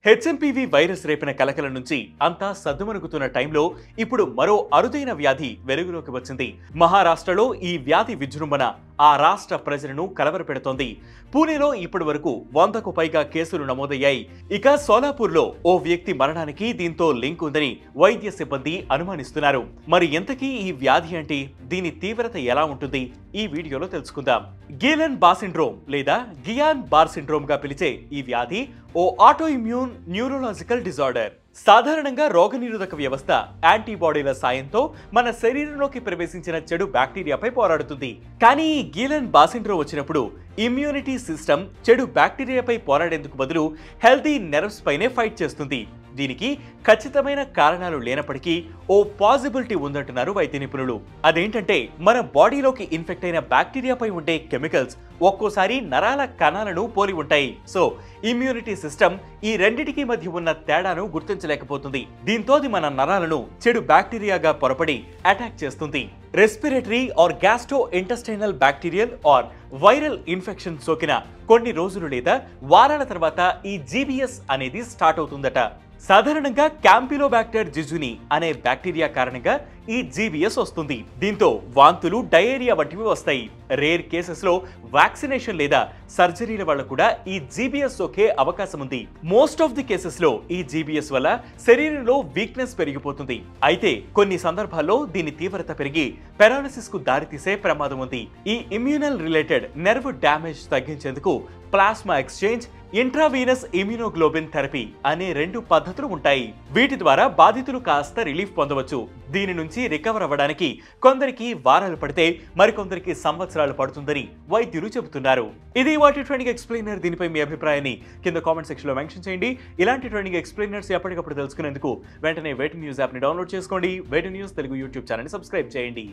HMPV virus రేపిన కలకల నుంచి అంతా సద్దుమణుగుతున్న టైంలో ఇప్పుడు మరో అరుదైన వ్యాధి వెలుగులోకి వచ్చింది. మహారాష్ట్రలో ఈ వ్యాధి విజృంభణ ఆ రాష్ట్ర ప్రజలను కలవరపెడుతోంది. పూణేలో ఇప్పటి వరకు 100కు పైగా కేసులు నమోదయ్యాయి. ఇక సోలాపూర్లో ఓ వ్యక్తి మరణానికి దీంతో లింక్ ఉందని వైద్య సిబ్బంది అనుమానిస్తున్నారు. మరి ఎంతకీ ఈ వ్యాధి అంటే, దీని తీవ్రత ఎలా ఉంటుంది, ఈ వీడియోలో తెలుసుకుందాం. గీలెన్ బార్ సిండ్రోమ్ లేదా గియాన్ బార్ సిండ్రోమ్ గా పిలిచే ఈ వ్యాధి ఓ ఆటోఇమ్యూన్ న్యూరోలాజికల్ డిజార్డర్. సాధారణంగా రోగనిరోధక వ్యవస్థ యాంటీబాడీల సాయంతో మన శరీరంలోకి ప్రవేశించిన చెడు బ్యాక్టీరియాపై పోరాడుతుంది. కానీ ఈ గీలెన్ బార్ సిండ్రోమ్ వచ్చినప్పుడు ఇమ్యూనిటీ సిస్టమ్ చెడు బ్యాక్టీరియాపై పోరాడేందుకు బదులు హెల్తీ నెర్వ్స్ పైనే ఫైట్ చేస్తుంది. దీనికి ఖచ్చితమైన కారణాలు లేనప్పటికీ ఓ పాసిబిలిటీ ఉందంటున్నారు వైద్య నిపుణులు. అదేంటంటే, మన బాడీలోకి ఇన్ఫెక్ట్ అయిన బ్యాక్టీరియాపై ఉండే కెమికల్స్ ఒక్కోసారి నరాల కణాలను పోలి ఉంటాయి. సో ఇమ్యూనిటీ సిస్టమ్ ఈ రెండిటికి మధ్య ఉన్న తేడాను గుర్తించలేకపోతుంది. దీంతో అది మన నరాలను చెడు బ్యాక్టీరియాగా పొరపడి అటాక్ చేస్తుంది. Respiratory or gastro intestinal bacterial or viral infection సోకిన కొన్ని రోజులు లేదా వారాల తర్వాత ఈ జీబీఎస్ అనేది స్టార్ట్ అవుతుందట. సాధారణంగా క్యాంపిలోబాక్టర్ జిజుని అనే బ్యాక్టీరియా కారణంగా ఈ జీబీఎస్ వస్తుంది. దీంతో వాంతులు, డయేరియా వంటివి వస్తాయి. రేర్ కేసెస్ లో వ్యాక్సినేషన్ లేదా సర్జరీల వల్ల కూడా ఈ జీబీఎస్ సోకే అవకాశం ఉంది. మోస్ట్ ఆఫ్ ది కేసెస్ లో ఈ జీబీఎస్ వల్ల శరీరంలో వీక్నెస్ పెరిగిపోతుంది. అయితే కొన్ని సందర్భాల్లో దీని తీవ్రత పెరిగి పెరాలిసిస్ కు దారితీసే ప్రమాదం ఉంది. ఈ ఇమ్యూనల్ రిలేటెడ్ నెర్వ్ డ్యామేజ్ తగ్గించేందుకు plasma exchange, intravenous immunoglobulin therapy అనే 2 పద్ధతులు ఉంటాయి. వీటి ద్వారా బాధితులు కాస్త రిలీఫ్ పొందవచ్చు. దీని నుంచి రికవర్ అవ్వడానికి కొందరికి వారాలు పడితే మరికొందరికి సంవత్సరాలు పడుతుందని వైద్యులు చెబుతున్నారు. ఇది వాటి ట్రెండింగ్ ఎక్స్ప్లెయినర్. దీనిపై మీ అభిప్రాయాన్ని కింద కామెంట్ సెక్షన్ లో మెన్షన్ చేయండి. ఇలాంటి ట్రెండింగ్ ఎక్స్ప్లెయినర్స్ ఎప్పటికప్పుడు తెలుసుకునేందుకు వెంటనే వేటి న్యూస్ యాప్ ని డౌన్లోడ్ చేసుకోండి. వేటి న్యూస్ తెలుగు యూట్యూబ్ ఛానల్ ని సబ్స్క్రైబ్ చేయండి.